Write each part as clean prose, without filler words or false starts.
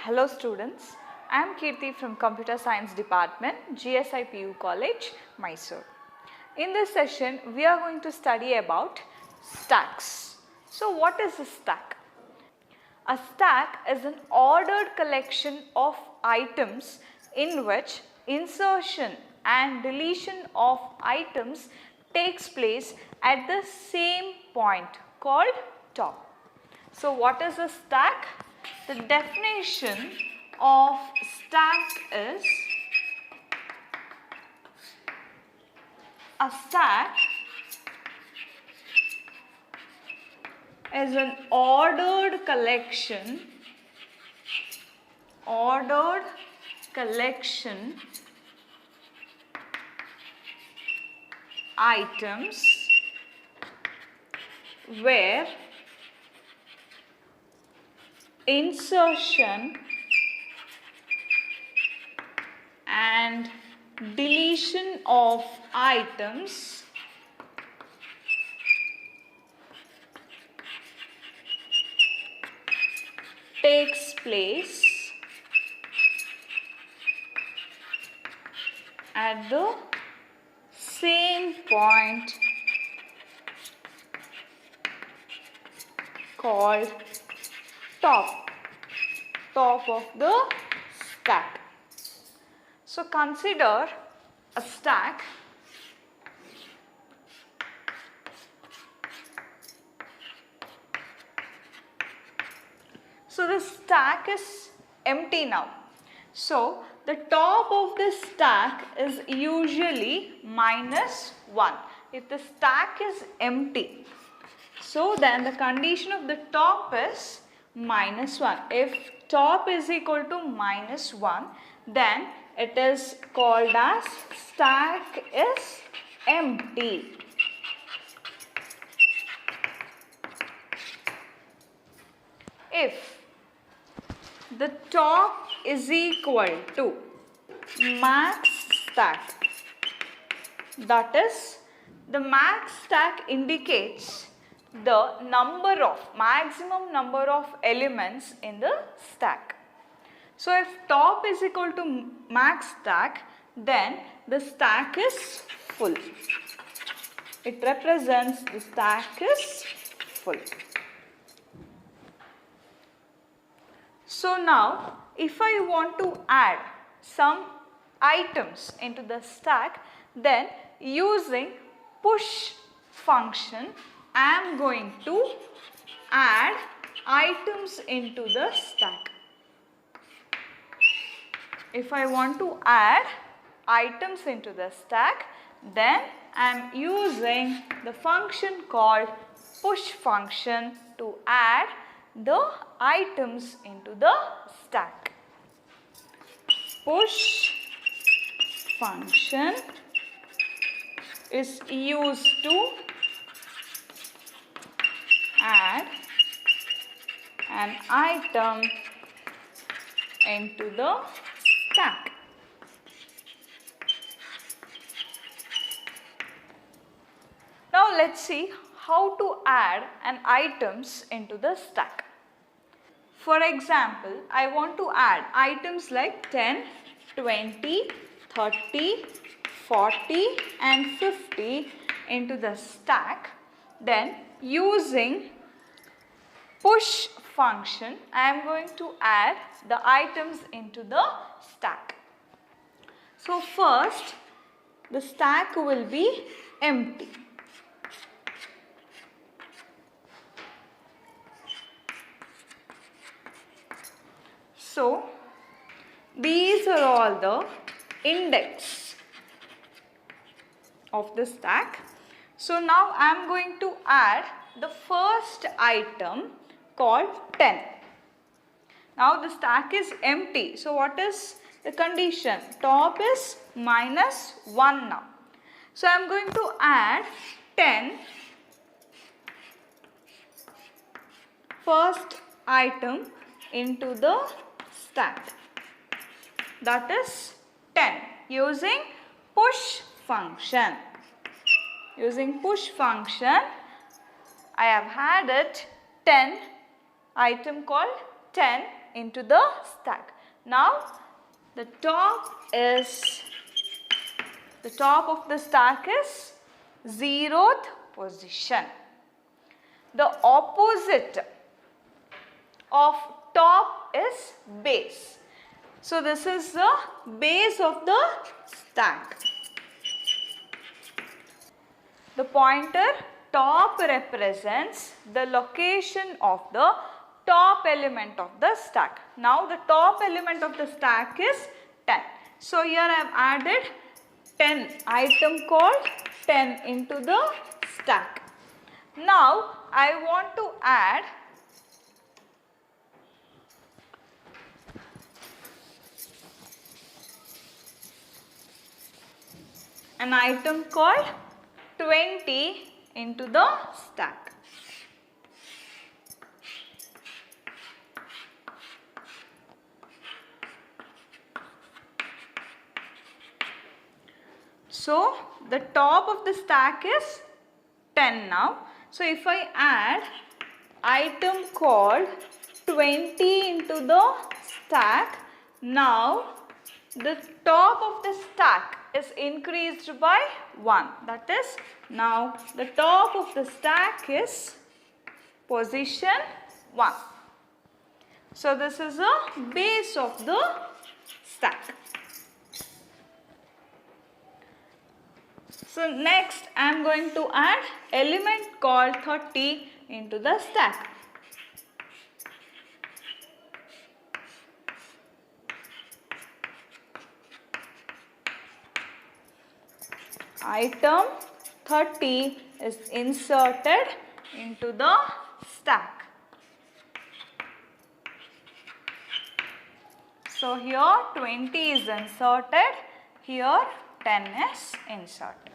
Hello students, I am Kirti from Computer Science Department, GSI PU College, Mysore. In this session, we are going to study about stacks. So what is a stack? A stack is an ordered collection of items in which insertion and deletion of items takes place at the same point called top. So what is a stack? The definition of stack is a stack is an ordered collection items where insertion and deletion of items takes place at the same point called top of the stack. So consider a stack So the stack is empty now. So the top of the stack is usually -1 if the stack is empty. So then the condition of the top is -1. If top is equal to -1, then it is called as stack is empty. If the top is equal to max stack, that is, the max stack indicates the maximum number of elements in the stack. So if top is equal to max stack, then the stack is full. It represents the stack is full. So now if I want to add some items into the stack, then using push function I am going to add items into the stack. If I want to add items into the stack, then I am using the function called push function to add the items into the stack. Push function is used to add an item into the stack. Now let's see how to add an items into the stack. For example, I want to add items like 10, 20, 30, 40 and 50 into the stack. Then using push function, I am going to add the items into the stack. So first, the stack will be empty. So these are all the index of the stack. So now I am going to add the first item called 10. Now the stack is empty. So what is the condition? Top is -1 now. So I am going to add 10 first item into the stack. That is 10 using push function. Using push function, I have added 10 item called 10 into the stack. Now the top of the stack is 0th position. The opposite of top is base. So this is the base of the stack. The pointer top represents the location of the top element of the stack. Now the top element of the stack is 10. So here I have added 10 item called 10 into the stack. Now I want to add an item called 20 into the stack. So the top of the stack is 10 now. So if I add item called 20 into the stack, now the top of the stack is increased by 1. That is, now the top of the stack is position 1. So this is the base of the stack. So next I am going to add element called 30 into the stack. Item 30 is inserted into the stack. So here 20 is inserted, here 10 is inserted.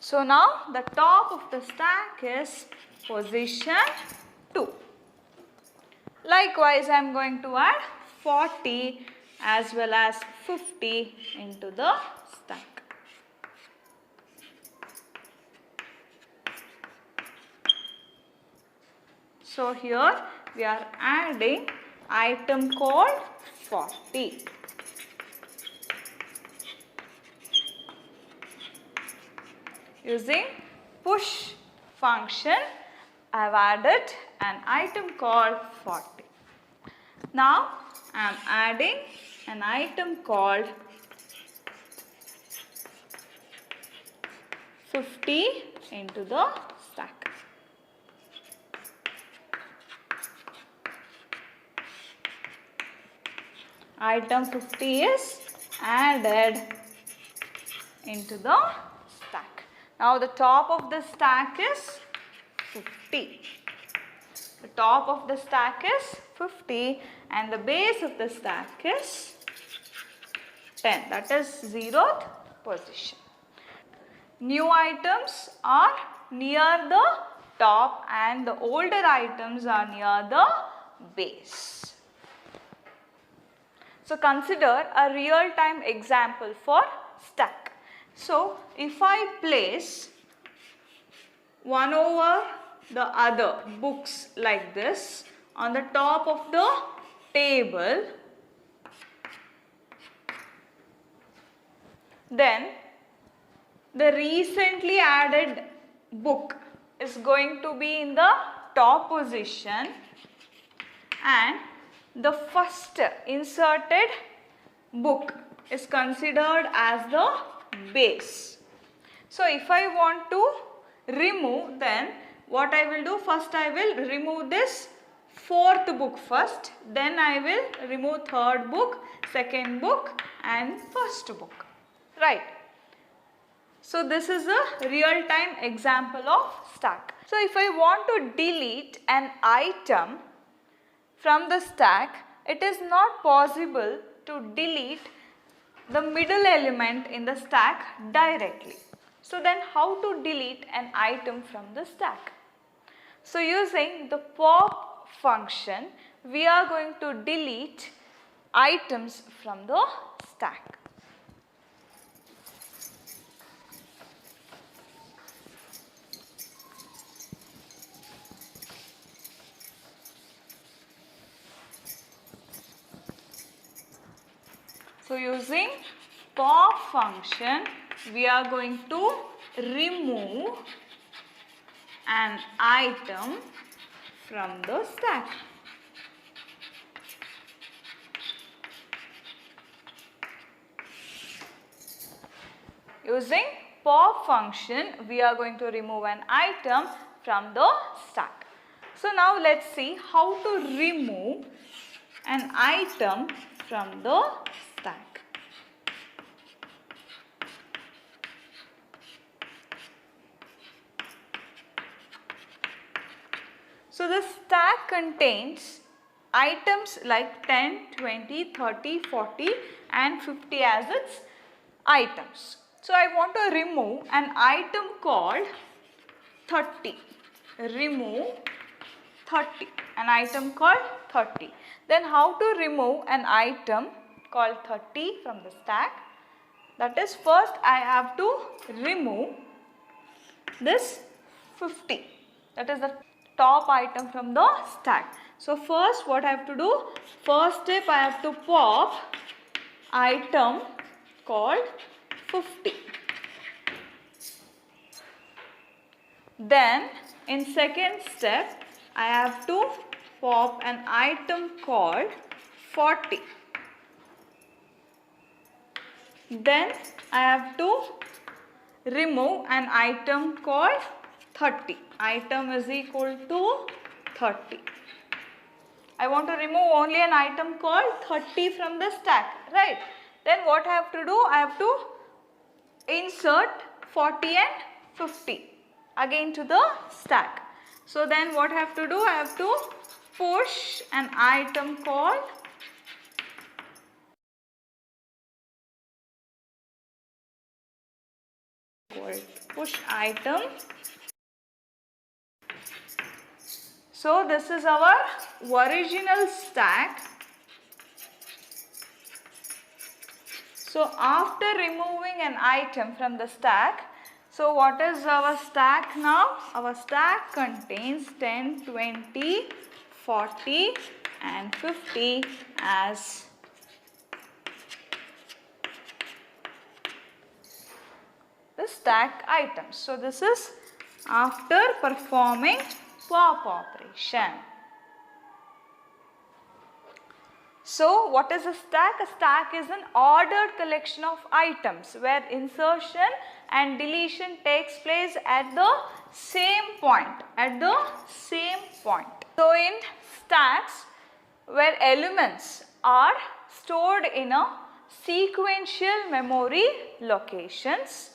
So now the top of the stack is position 2. Likewise, I am going to add 40 as well as 50 into the stack. So here we are adding item called 40. Using push function, I have added an item called 40. Now I am adding an item called 50 into the stack. Item 50 is added into the stack. Now the top of the stack is 50. The top of the stack is 50 and the base of the stack is 10. That is 0th position. New items are near the top and the older items are near the base. So consider a real-time example for stack. So if I place one over the other books like this on the top of the table, then the recently added book is going to be in the top position and the first inserted book is considered as the base. So if I want to remove, then what I will do, first I will remove this fourth book first, then I will remove third book, second book and first book. Right. So this is a real-time example of stack. So if I want to delete an item from the stack, it is not possible to delete the middle element in the stack directly. So then how to delete an item from the stack? So using the pop function, we are going to delete items from the stack. So using pop function, we are going to remove an item from the stack. Using pop function, we are going to remove an item from the stack. So now let's see how to remove an item from the stack. So the stack contains items like 10, 20, 30, 40 and 50 as its items. So I want to remove an item called 30. Remove 30. An item called 30. Then how to remove an item called 30 from the stack? That is, first I have to remove this 50. That is the top item from the stack. So first what I have to do? First step, I have to pop item called 50. Then in second step, I have to pop an item called 40. Then I have to remove an item called 30. Item is equal to 30. I want to remove only an item called 30 from the stack, right? Then what I have to do? I have to insert 40 and 50 again to the stack. So then what I have to do? I have to push an item called push item. So this is our original stack. So after removing an item from the stack, so what is our stack now? Our stack contains 10, 20, 40 and 50 as the stack items. So this is after performing pop operation. So what is a stack? A stack is an ordered collection of items where insertion and deletion takes place at the same point. So in stacks where elements are stored in a sequential memory locations,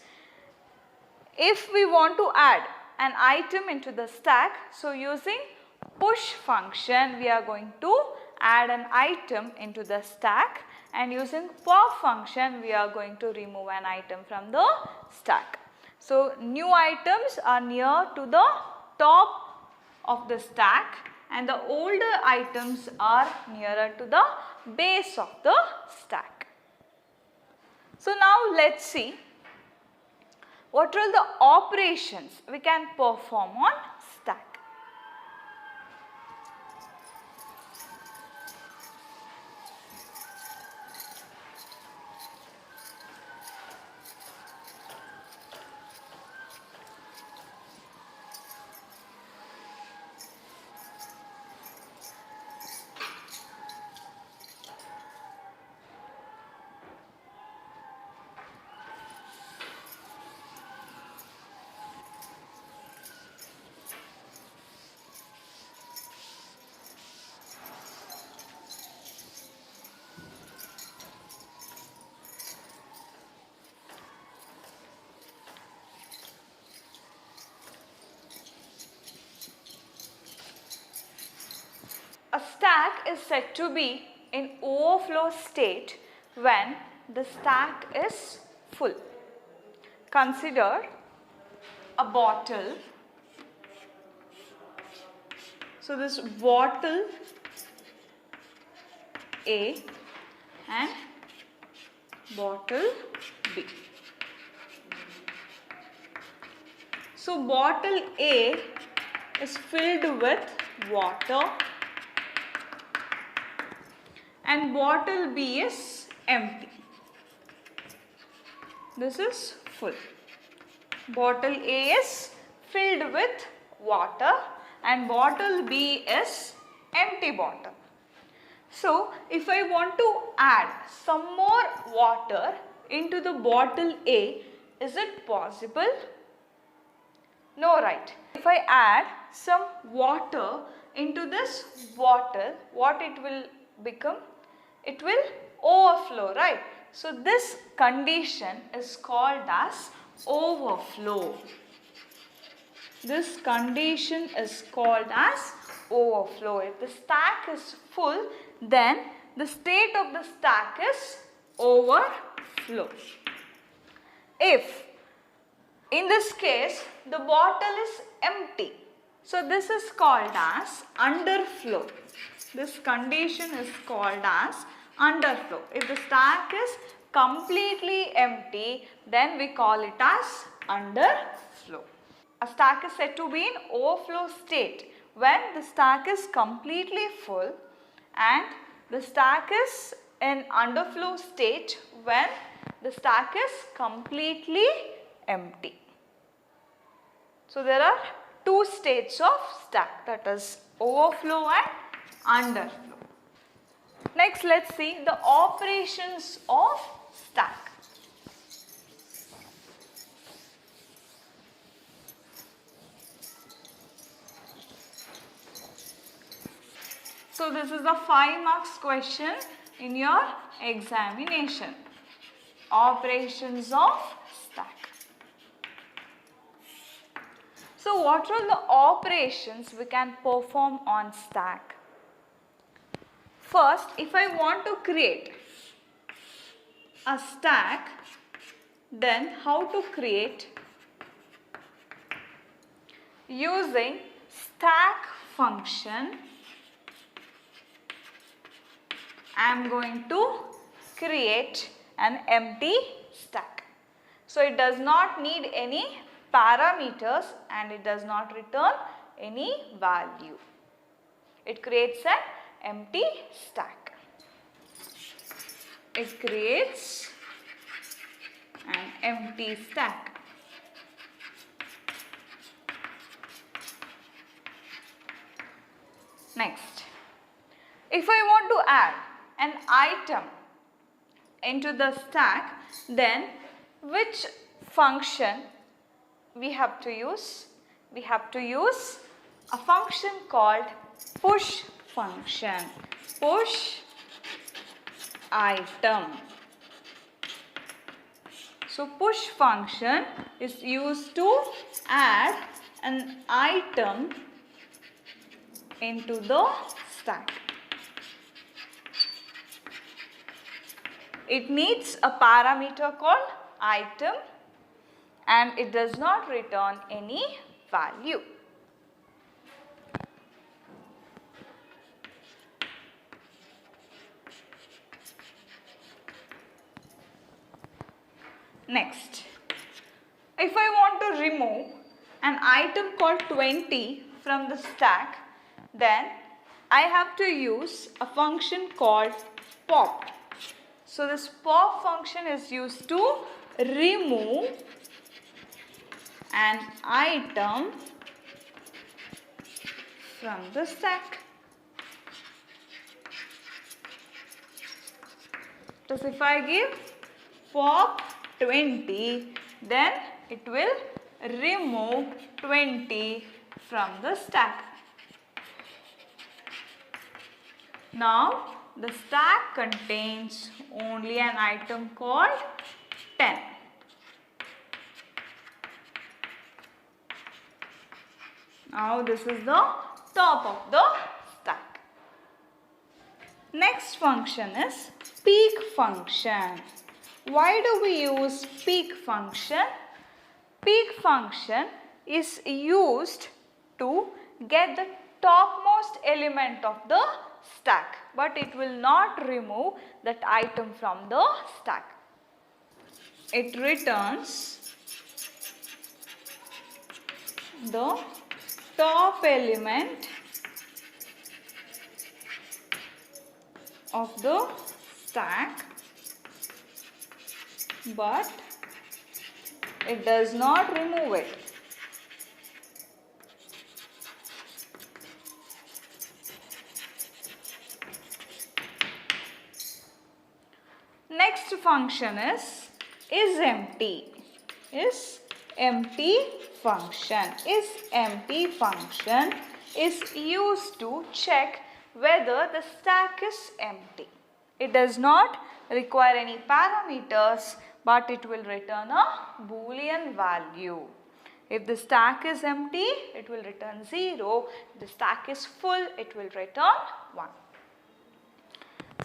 if we want to add an item into the stack, so using push function we are going to add an item into the stack, and using pop function we are going to remove an item from the stack. So new items are near to the top of the stack and the older items are nearer to the base of the stack. So now let's see what are the operations we can perform on stack. A stack is said to be in overflow state when the stack is full. Consider a bottle. So this bottle A and bottle B. So bottle A is filled with water and bottle B is empty. This is full. Bottle A is filled with water and bottle B is empty bottle. So, if I want to add some more water into the bottle A, is it possible? No, right? If I add some water into this bottle, what it will become? It will overflow, right? So, this condition is called as overflow. This condition is called as overflow. If the stack is full, then the state of the stack is overflow. If in this case the bottle is empty, so this is called as underflow. This condition is called as underflow. If the stack is completely empty, then we call it as underflow. A stack is said to be in overflow state when the stack is completely full, and the stack is in underflow state when the stack is completely empty. So there are two states of stack, that is overflow and underflow. Next, let's see the operations of stack. So this is a 5 marks question in your examination. Operations of stack. So what are the operations we can perform on stack? First, if I want to create a stack, then how to create? Using stack function, I am going to create an empty stack. So it does not need any parameters and it does not return any value. It creates an empty stack. It creates an empty stack. Next, if I want to add an item into the stack, then which function we have to use? We have to use a function called push function. Push item. So push function is used to add an item into the stack. It needs a parameter called item and it does not return any value. Next, if I want to remove an item called 20 from the stack, then I have to use a function called pop. So this pop function is used to remove an item from the stack. So if I give pop 20, then it will remove 20 from the stack. Now the stack contains only an item called 10. Now this is the top of the stack. Next function is peak function. Why do we use peak function? Peak function is used to get the topmost element of the stack, but it will not remove that item from the stack. It returns the top element of the stack but it does not remove it. Next function is empty. Is empty function. Is empty function is used to check whether the stack is empty. It does not require any parameters, but it will return a Boolean value. If the stack is empty, it will return 0. If the stack is full, it will return 1.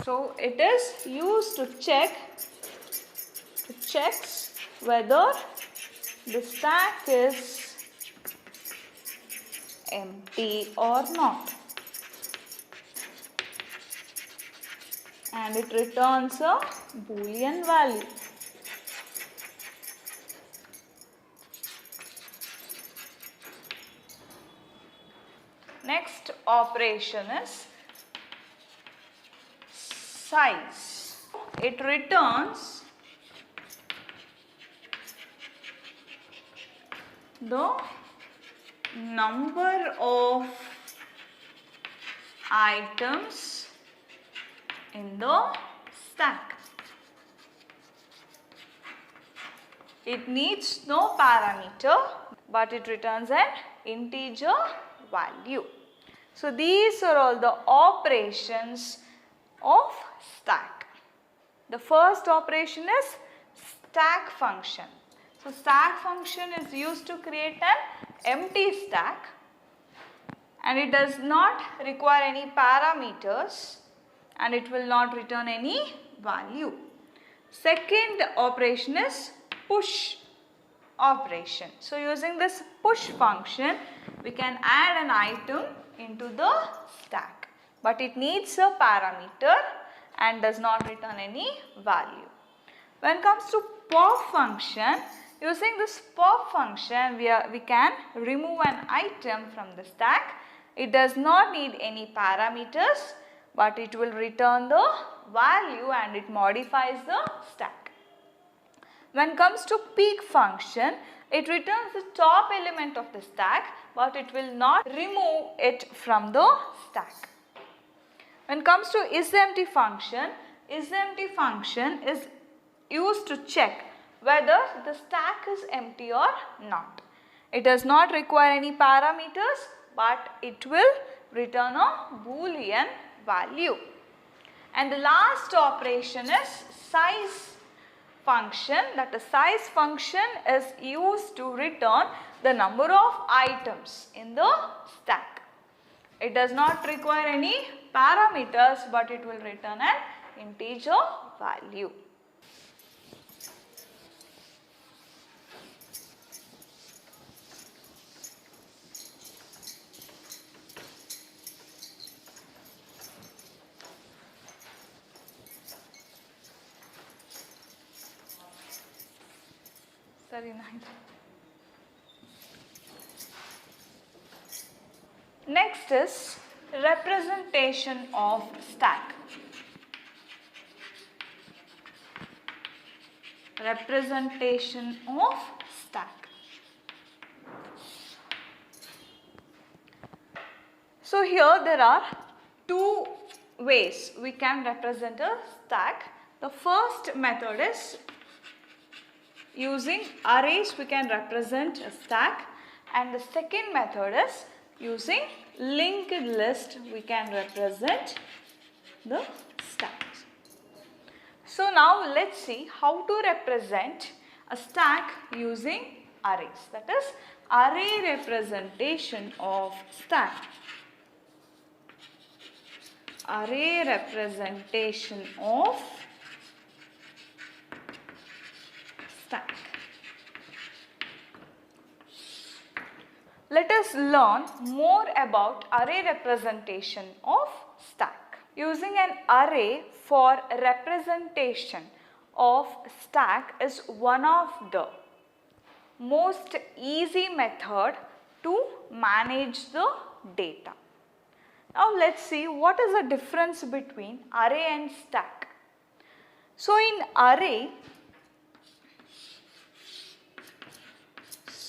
So it is used to checks whether the stack is empty or not, and it returns a Boolean value. Next operation is size. It returns the number of items in the stack. It needs no parameter, but it returns an integer value. So these are all the operations of stack. The first operation is stack function. So stack function is used to create an empty stack, and it does not require any parameters, and it will not return any value. Second operation is push operation. So using this push function, we can add an item into the stack, but it needs a parameter and does not return any value. When it comes to pop function, using this pop function, we can remove an item from the stack. It does not need any parameters, but it will return the value and it modifies the stack. When it comes to peek function, it returns the top element of the stack, but it will not remove it from the stack. When it comes to isEmpty function is used to check whether the stack is empty or not. It does not require any parameters, but it will return a Boolean value. And the last operation is size function. That the size function is used to return the number of items in the stack. It does not require any parameters, but it will return an integer value. Next is representation of stack. Representation of stack. So here there are two ways we can represent a stack. The first method is using arrays we can represent a stack, and the second method is using linked list we can represent the stacks. So now let's see how to represent a stack using arrays, that is array representation of stack. Array representation of stack. Let us learn more about array representation of stack. Using an array for representation of stack is one of the most easy method to manage the data. Now let's see what is the difference between array and stack. So in array,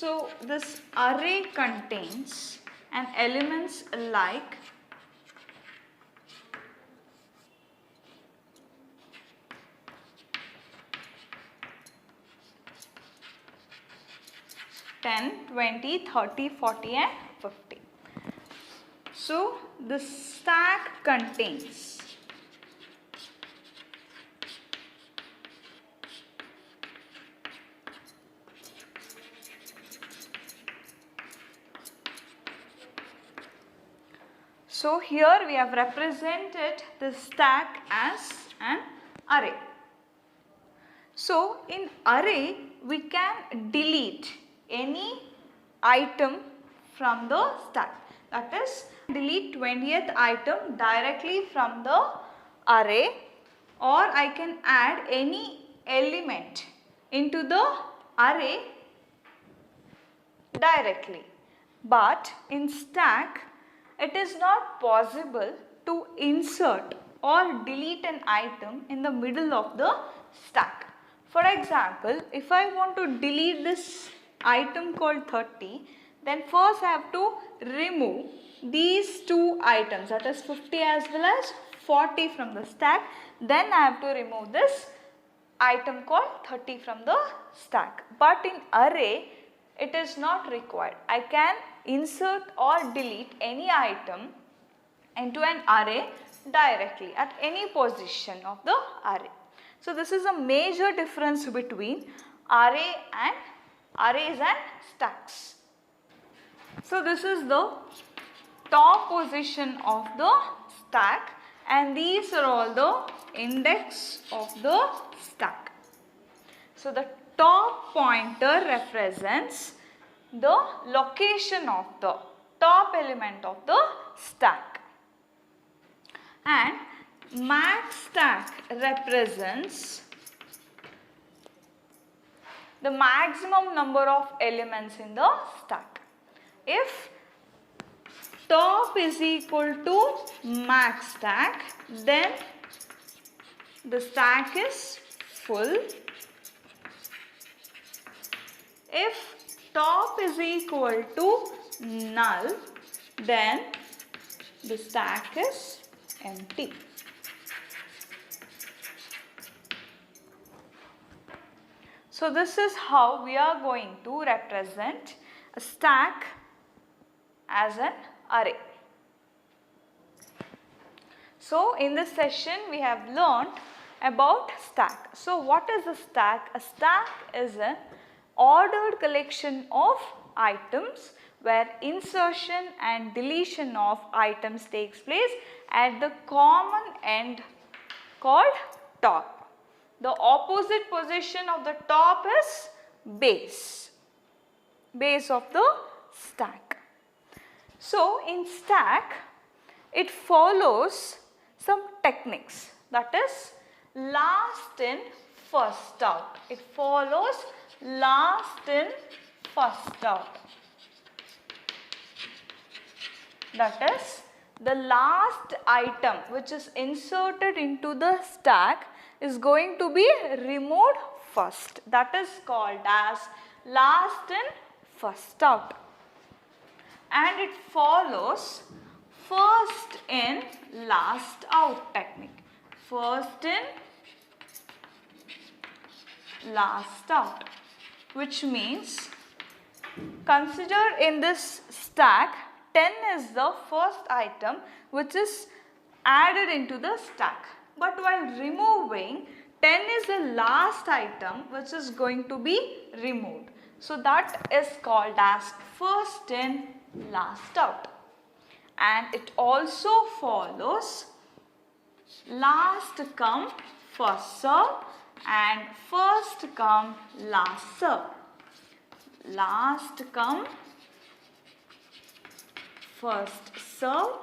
So this array contains an elements like 10, 20, 30, 40 and 50. So the stack contains So here we have represented the stack as an array. So in array we can delete any item from the stack. That is, delete 20th item directly from the array, or I can add any element into the array directly. But in stack it is not possible to insert or delete an item in the middle of the stack. For example, if I want to delete this item called 30, then first I have to remove these two items, that is 50 as well as 40 from the stack. Then I have to remove this item called 30 from the stack. But in array, it is not required. I can insert or delete any item into an array directly at any position of the array. So this is a major difference between arrays and stacks. So this is the top position of the stack, and these are all the index of the stack. So the top pointer represents the location of the top element of the stack, and max stack represents the maximum number of elements in the stack. If top is equal to max stack, then the stack is full. If top is equal to null, then the stack is empty. So this is how we are going to represent a stack as an array. So in this session we have learned about stack. So what is a stack? A stack is an ordered collection of items where insertion and deletion of items takes place at the common end called top. The opposite position of the top is base of the stack. So in stack it follows some techniques, that is last in first out. It follows last in first out. That is, the last item which is inserted into the stack is going to be removed first. That is called as last in first out. And it follows first in last out technique. First in last out, which means consider in this stack 10 is the first item which is added into the stack. But while removing, 10 is the last item which is going to be removed. So that is called as first in last out. And it also follows last come first serve and first come last serve. Last come first serve.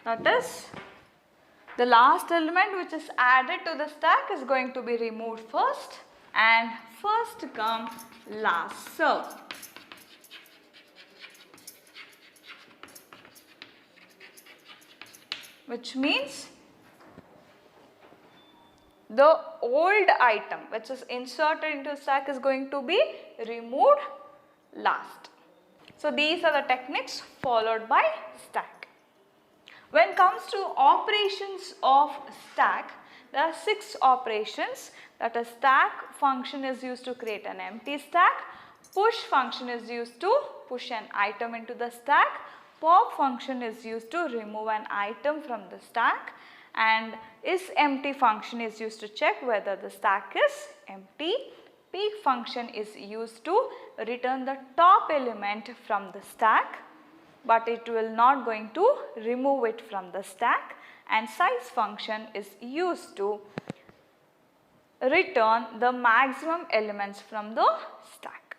That is, the last element which is added to the stack is going to be removed first, and first come last serve. Which means the old item which is inserted into stack is going to be removed last. So these are the techniques followed by stack. When it comes to operations of stack, there are 6 operations, that is stack function is used to create an empty stack, push function is used to push an item into the stack, pop function is used to remove an item from the stack, and isEmpty function is used to check whether the stack is empty. Peek function is used to return the top element from the stack, but it will not going to remove it from the stack, and size function is used to return the maximum elements from the stack.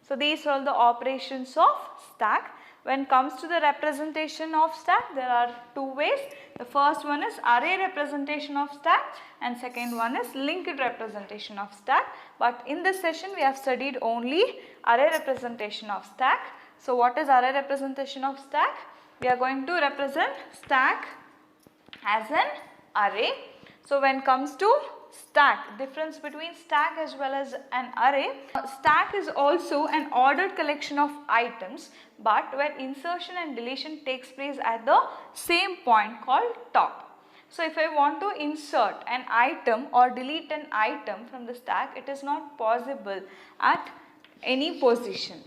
So these are all the operations of stack. When it comes to the representation of stack, there are 2 ways. The first one is array representation of stack and second one is linked representation of stack. But in this session we have studied only array representation of stack. So what is array representation of stack? We are going to represent stack as an array. So when it comes to stack, difference between stack as well as an array. Stack is also an ordered collection of items, but where insertion and deletion takes place at the same point called top. So if I want to insert an item or delete an item from the stack, it is not possible at any position.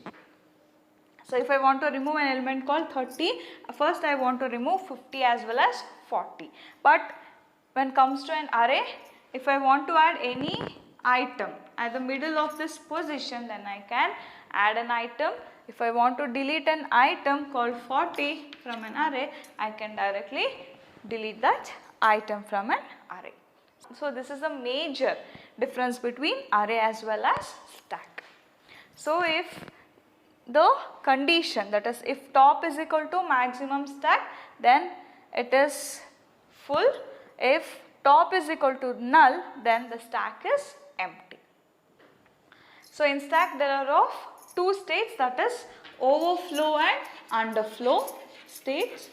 So if I want to remove an element called 30, first I want to remove 50 as well as 40. But when it comes to an array, if I want to add any item at the middle of this position, then I can add an item. If I want to delete an item called 40 from an array, I can directly delete that item from an array. So this is a major difference between array as well as stack. So if the condition, that is if top is equal to maximum stack, then it is full. If top is equal to null, then the stack is empty. So in stack there are of 2 states, that is overflow and underflow states.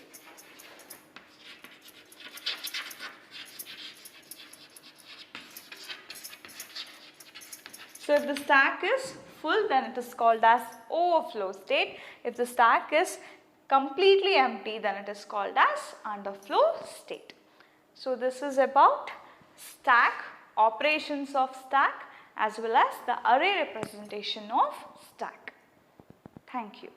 So if the stack is full, then it is called as overflow state. If the stack is completely empty, then it is called as underflow state. So this is about stack, operations of stack as well as the array representation of stack. Thank you.